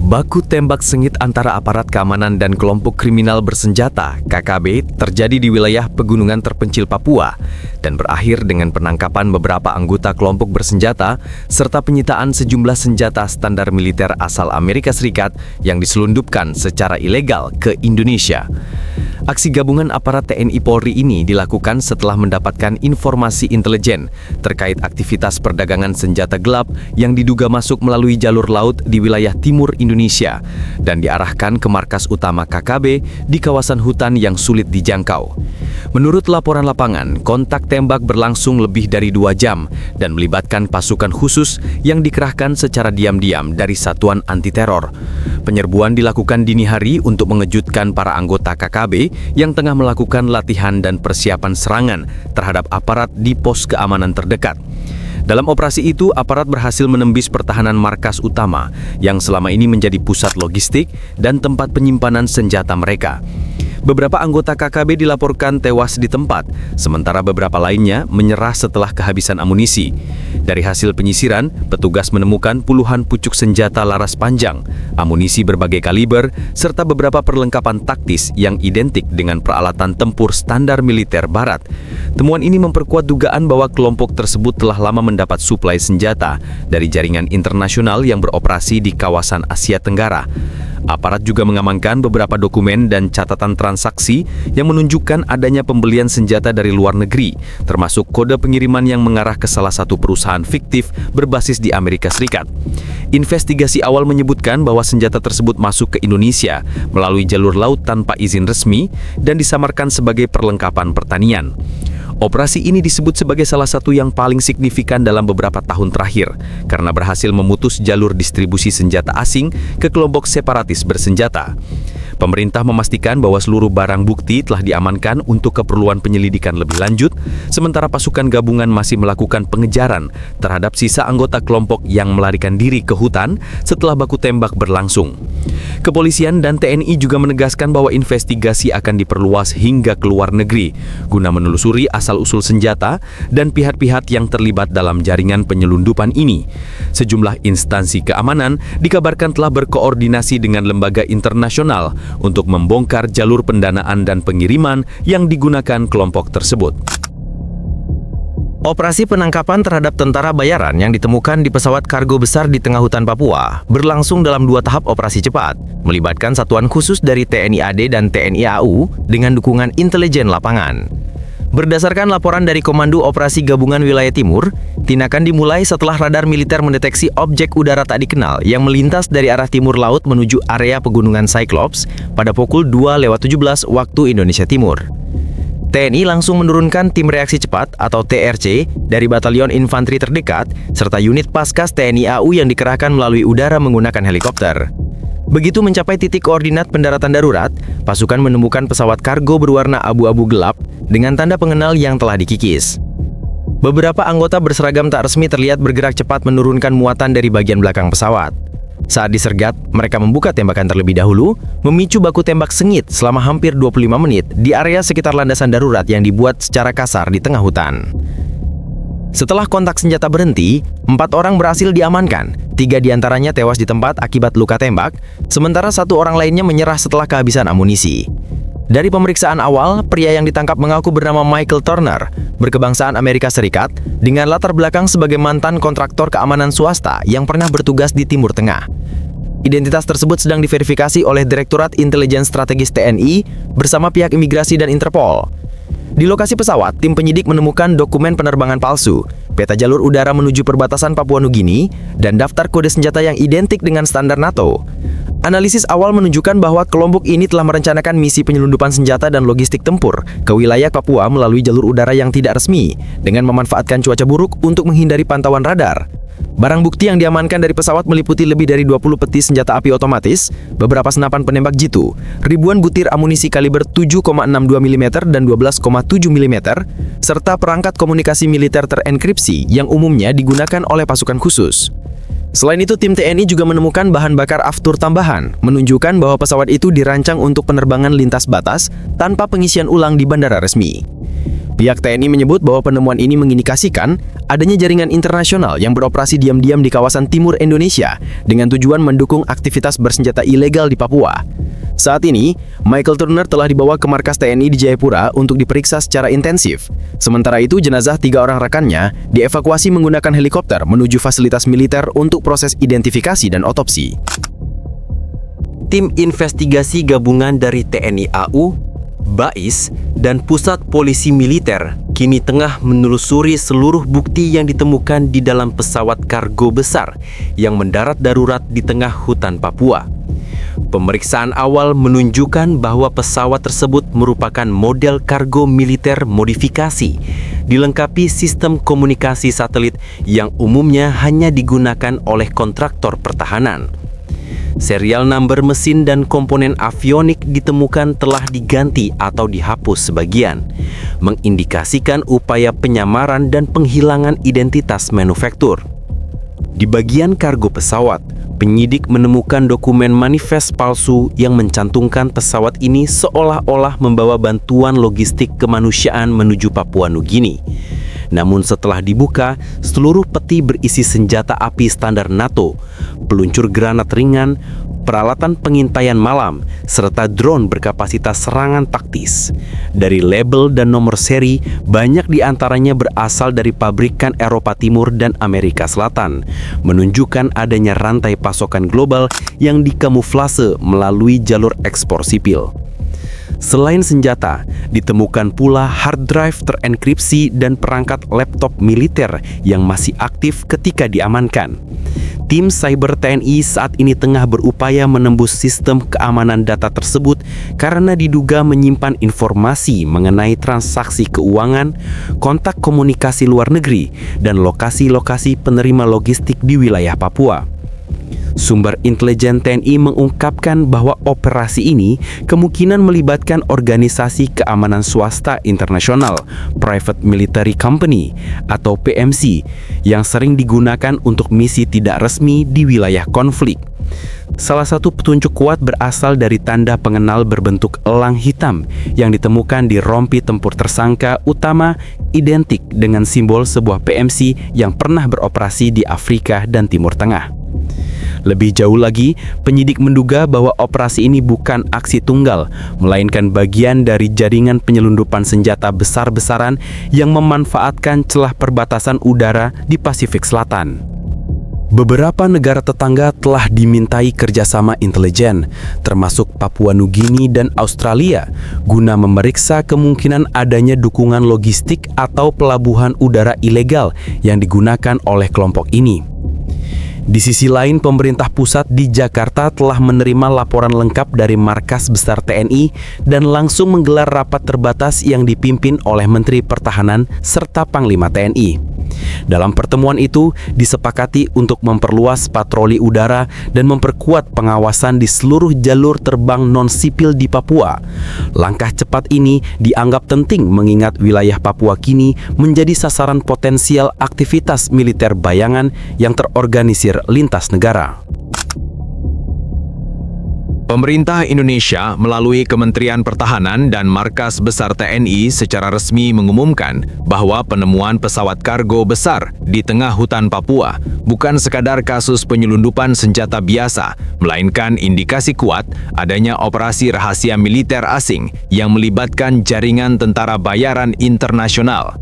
Baku tembak sengit antara aparat keamanan dan kelompok kriminal bersenjata (KKB) terjadi di wilayah pegunungan terpencil Papua dan berakhir dengan penangkapan beberapa anggota kelompok bersenjata serta penyitaan sejumlah senjata standar militer asal Amerika Serikat yang diselundupkan secara ilegal ke Indonesia. Aksi gabungan aparat TNI Polri ini dilakukan setelah mendapatkan informasi intelijen terkait aktivitas perdagangan senjata gelap yang diduga masuk melalui jalur laut di wilayah timur Indonesia dan diarahkan ke markas utama KKB di kawasan hutan yang sulit dijangkau. Menurut laporan lapangan, kontak tembak berlangsung lebih dari 2 jam dan melibatkan pasukan khusus yang dikerahkan secara diam-diam dari satuan anti-teror. Penyerbuan dilakukan dini hari untuk mengejutkan para anggota KKB yang tengah melakukan latihan dan persiapan serangan terhadap aparat di pos keamanan terdekat. Dalam operasi itu, aparat berhasil menembus pertahanan markas utama yang selama ini menjadi pusat logistik dan tempat penyimpanan senjata mereka. Beberapa anggota KKB dilaporkan tewas di tempat, sementara beberapa lainnya menyerah setelah kehabisan amunisi. Dari hasil penyisiran, petugas menemukan puluhan pucuk senjata laras panjang, amunisi berbagai kaliber, serta beberapa perlengkapan taktis yang identik dengan peralatan tempur standar militer barat. Temuan ini memperkuat dugaan bahwa kelompok tersebut telah lama mendapat suplai senjata dari jaringan internasional yang beroperasi di kawasan Asia Tenggara. Aparat juga mengamankan beberapa dokumen dan catatan transaksi yang menunjukkan adanya pembelian senjata dari luar negeri, termasuk kode pengiriman yang mengarah ke salah satu perusahaan fiktif berbasis di Amerika Serikat. Investigasi awal menyebutkan bahwa senjata tersebut masuk ke Indonesia melalui jalur laut tanpa izin resmi dan disamarkan sebagai perlengkapan pertanian. Operasi ini disebut sebagai salah satu yang paling signifikan dalam beberapa tahun terakhir karena berhasil memutus jalur distribusi senjata asing ke kelompok separatis bersenjata. Pemerintah memastikan bahwa seluruh barang bukti telah diamankan untuk keperluan penyelidikan lebih lanjut, sementara pasukan gabungan masih melakukan pengejaran terhadap sisa anggota kelompok yang melarikan diri ke hutan setelah baku tembak berlangsung. Kepolisian dan TNI juga menegaskan bahwa investigasi akan diperluas hingga ke luar negeri guna menelusuri asal-usul senjata dan pihak-pihak yang terlibat dalam jaringan penyelundupan ini. Sejumlah instansi keamanan dikabarkan telah berkoordinasi dengan lembaga internasional untuk membongkar jalur pendanaan dan pengiriman yang digunakan kelompok tersebut. Operasi penangkapan terhadap tentara bayaran yang ditemukan di pesawat kargo besar di tengah hutan Papua berlangsung dalam 2 tahap operasi cepat, melibatkan satuan khusus dari TNI AD dan TNI AU dengan dukungan intelijen lapangan. Berdasarkan laporan dari Komando Operasi Gabungan Wilayah Timur, tindakan dimulai setelah radar militer mendeteksi objek udara tak dikenal yang melintas dari arah timur laut menuju area pegunungan Cyclops pada pukul 2:17 waktu Indonesia Timur. TNI langsung menurunkan tim reaksi cepat atau TRC dari Batalion Infanteri terdekat serta unit Paskas TNI AU yang dikerahkan melalui udara menggunakan helikopter. Begitu mencapai titik koordinat pendaratan darurat, pasukan menemukan pesawat kargo berwarna abu-abu gelap dengan tanda pengenal yang telah dikikis. Beberapa anggota berseragam tak resmi terlihat bergerak cepat menurunkan muatan dari bagian belakang pesawat. Saat disergat, mereka membuka tembakan terlebih dahulu, memicu baku tembak sengit selama hampir 25 menit di area sekitar landasan darurat yang dibuat secara kasar di tengah hutan. Setelah kontak senjata berhenti, 4 orang berhasil diamankan. 3 diantaranya tewas di tempat akibat luka tembak, sementara 1 orang lainnya menyerah setelah kehabisan amunisi. Dari pemeriksaan awal, pria yang ditangkap mengaku bernama Michael Turner, berkebangsaan Amerika Serikat, dengan latar belakang sebagai mantan kontraktor keamanan swasta yang pernah bertugas di Timur Tengah. Identitas tersebut sedang diverifikasi oleh Direktorat Intelijen Strategis TNI bersama pihak imigrasi dan Interpol. Di lokasi pesawat, tim penyidik menemukan dokumen penerbangan palsu, peta jalur udara menuju perbatasan Papua Nugini, dan daftar kode senjata yang identik dengan standar NATO. Analisis awal menunjukkan bahwa kelompok ini telah merencanakan misi penyelundupan senjata dan logistik tempur ke wilayah Papua melalui jalur udara yang tidak resmi, dengan memanfaatkan cuaca buruk untuk menghindari pantauan radar. Barang bukti yang diamankan dari pesawat meliputi lebih dari 20 peti senjata api otomatis, beberapa senapan penembak jitu, ribuan butir amunisi kaliber 7,62 mm dan 12,7 mm, serta perangkat komunikasi militer terenkripsi yang umumnya digunakan oleh pasukan khusus. Selain itu, tim TNI juga menemukan bahan bakar aftur tambahan, menunjukkan bahwa pesawat itu dirancang untuk penerbangan lintas batas tanpa pengisian ulang di bandara resmi. Pihak TNI menyebut bahwa penemuan ini mengindikasikan adanya jaringan internasional yang beroperasi diam-diam di kawasan timur Indonesia dengan tujuan mendukung aktivitas bersenjata ilegal di Papua. Saat ini, Michael Turner telah dibawa ke markas TNI di Jayapura untuk diperiksa secara intensif. Sementara itu, jenazah 3 orang rekannya dievakuasi menggunakan helikopter menuju fasilitas militer untuk proses identifikasi dan otopsi. Tim investigasi gabungan dari TNI AU, BAIS, dan Pusat Polisi Militer kini tengah menelusuri seluruh bukti yang ditemukan di dalam pesawat kargo besar yang mendarat darurat di tengah hutan Papua. Pemeriksaan awal menunjukkan bahwa pesawat tersebut merupakan model kargo militer modifikasi, dilengkapi sistem komunikasi satelit yang umumnya hanya digunakan oleh kontraktor pertahanan. Serial number mesin dan komponen avionik ditemukan telah diganti atau dihapus sebagian, mengindikasikan upaya penyamaran dan penghilangan identitas manufaktur. Di bagian kargo pesawat, penyidik menemukan dokumen manifest palsu yang mencantumkan pesawat ini seolah-olah membawa bantuan logistik kemanusiaan menuju Papua Nugini. Namun setelah dibuka, seluruh peti berisi senjata api standar NATO, peluncur granat ringan, peralatan pengintaian malam, serta drone berkapasitas serangan taktis. Dari label dan nomor seri, banyak di antaranya berasal dari pabrikan Eropa Timur dan Amerika Selatan, menunjukkan adanya rantai pasokan global yang dikamuflase melalui jalur ekspor sipil. Selain senjata, ditemukan pula hard drive terenkripsi dan perangkat laptop militer yang masih aktif ketika diamankan. Tim Cyber TNI saat ini tengah berupaya menembus sistem keamanan data tersebut karena diduga menyimpan informasi mengenai transaksi keuangan, kontak komunikasi luar negeri, dan lokasi-lokasi penerima logistik di wilayah Papua. Sumber intelijen TNI mengungkapkan bahwa operasi ini kemungkinan melibatkan organisasi keamanan swasta internasional, Private Military Company atau PMC, yang sering digunakan untuk misi tidak resmi di wilayah konflik. Salah satu petunjuk kuat berasal dari tanda pengenal berbentuk elang hitam yang ditemukan di rompi tempur tersangka utama, identik dengan simbol sebuah PMC yang pernah beroperasi di Afrika dan Timur Tengah. Lebih jauh lagi, penyidik menduga bahwa operasi ini bukan aksi tunggal, melainkan bagian dari jaringan penyelundupan senjata besar-besaran yang memanfaatkan celah perbatasan udara di Pasifik Selatan. Beberapa negara tetangga telah dimintai kerjasama intelijen, termasuk Papua Nugini dan Australia, guna memeriksa kemungkinan adanya dukungan logistik atau pelabuhan udara ilegal yang digunakan oleh kelompok ini. Di sisi lain, pemerintah pusat di Jakarta telah menerima laporan lengkap dari Markas Besar TNI dan langsung menggelar rapat terbatas yang dipimpin oleh Menteri Pertahanan serta Panglima TNI. Dalam pertemuan itu, disepakati untuk memperluas patroli udara dan memperkuat pengawasan di seluruh jalur terbang non-sipil di Papua. Langkah cepat ini dianggap penting mengingat wilayah Papua kini menjadi sasaran potensial aktivitas militer bayangan yang terorganisir lintas negara. Pemerintah Indonesia melalui Kementerian Pertahanan dan Markas Besar TNI secara resmi mengumumkan bahwa penemuan pesawat kargo besar di tengah hutan Papua bukan sekadar kasus penyelundupan senjata biasa, melainkan indikasi kuat adanya operasi rahasia militer asing yang melibatkan jaringan tentara bayaran internasional.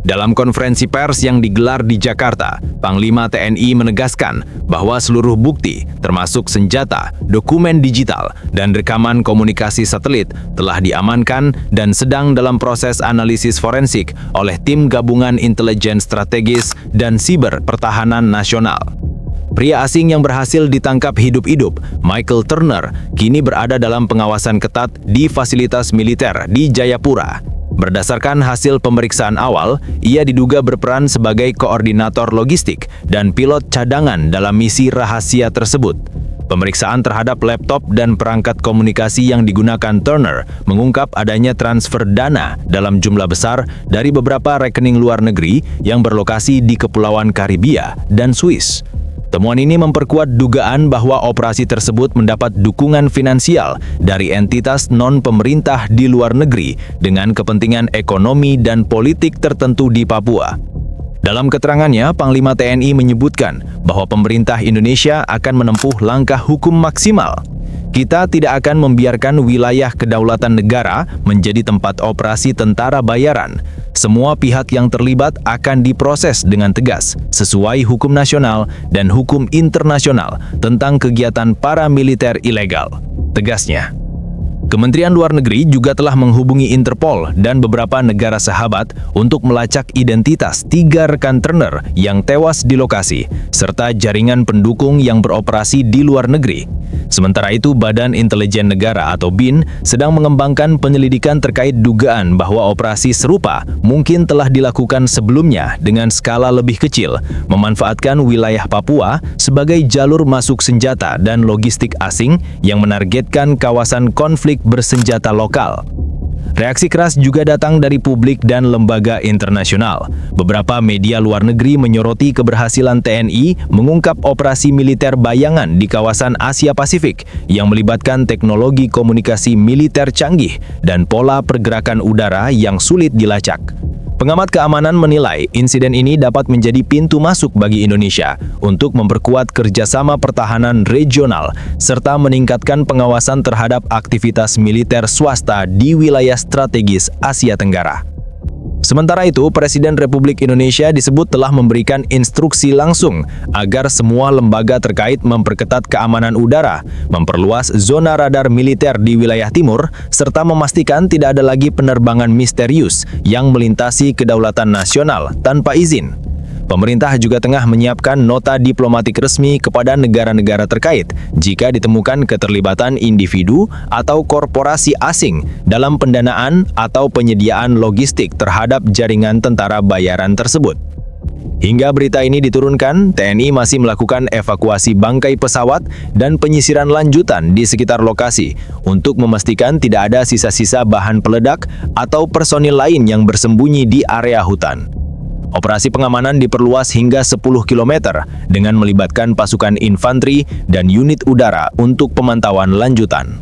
Dalam konferensi pers yang digelar di Jakarta, Panglima TNI menegaskan bahwa seluruh bukti, termasuk senjata, dokumen digital, dan rekaman komunikasi satelit telah diamankan dan sedang dalam proses analisis forensik oleh Tim Gabungan Intelijen Strategis dan Siber Pertahanan Nasional. Pria asing yang berhasil ditangkap hidup-hidup, Michael Turner, kini berada dalam pengawasan ketat di fasilitas militer di Jayapura. Berdasarkan hasil pemeriksaan awal, ia diduga berperan sebagai koordinator logistik dan pilot cadangan dalam misi rahasia tersebut. Pemeriksaan terhadap laptop dan perangkat komunikasi yang digunakan Turner mengungkap adanya transfer dana dalam jumlah besar dari beberapa rekening luar negeri yang berlokasi di Kepulauan Karibia dan Swiss. Temuan ini memperkuat dugaan bahwa operasi tersebut mendapat dukungan finansial dari entitas non-pemerintah di luar negeri dengan kepentingan ekonomi dan politik tertentu di Papua. Dalam keterangannya, Panglima TNI menyebutkan bahwa pemerintah Indonesia akan menempuh langkah hukum maksimal. Kita tidak akan membiarkan wilayah kedaulatan negara menjadi tempat operasi tentara bayaran. Semua pihak yang terlibat akan diproses dengan tegas, sesuai hukum nasional dan hukum internasional tentang kegiatan paramiliter ilegal, tegasnya. Kementerian Luar Negeri juga telah menghubungi Interpol dan beberapa negara sahabat untuk melacak identitas 3 rekan Turner yang tewas di lokasi, serta jaringan pendukung yang beroperasi di luar negeri. Sementara itu, Badan Intelijen Negara atau BIN sedang mengembangkan penyelidikan terkait dugaan bahwa operasi serupa mungkin telah dilakukan sebelumnya dengan skala lebih kecil, memanfaatkan wilayah Papua sebagai jalur masuk senjata dan logistik asing yang menargetkan kawasan konflik bersenjata lokal. Reaksi keras juga datang dari publik dan lembaga internasional. Beberapa media luar negeri menyoroti keberhasilan TNI mengungkap operasi militer bayangan di kawasan Asia Pasifik yang melibatkan teknologi komunikasi militer canggih dan pola pergerakan udara yang sulit dilacak. Pengamat keamanan menilai insiden ini dapat menjadi pintu masuk bagi Indonesia untuk memperkuat kerjasama pertahanan regional serta meningkatkan pengawasan terhadap aktivitas militer swasta di wilayah strategis Asia Tenggara. Sementara itu, Presiden Republik Indonesia disebut telah memberikan instruksi langsung agar semua lembaga terkait memperketat keamanan udara, memperluas zona radar militer di wilayah timur, serta memastikan tidak ada lagi penerbangan misterius yang melintasi kedaulatan nasional tanpa izin. Pemerintah juga tengah menyiapkan nota diplomatik resmi kepada negara-negara terkait jika ditemukan keterlibatan individu atau korporasi asing dalam pendanaan atau penyediaan logistik terhadap jaringan tentara bayaran tersebut. Hingga berita ini diturunkan, TNI masih melakukan evakuasi bangkai pesawat dan penyisiran lanjutan di sekitar lokasi untuk memastikan tidak ada sisa-sisa bahan peledak atau personil lain yang bersembunyi di area hutan. Operasi pengamanan diperluas hingga 10 km dengan melibatkan pasukan infanteri dan unit udara untuk pemantauan lanjutan.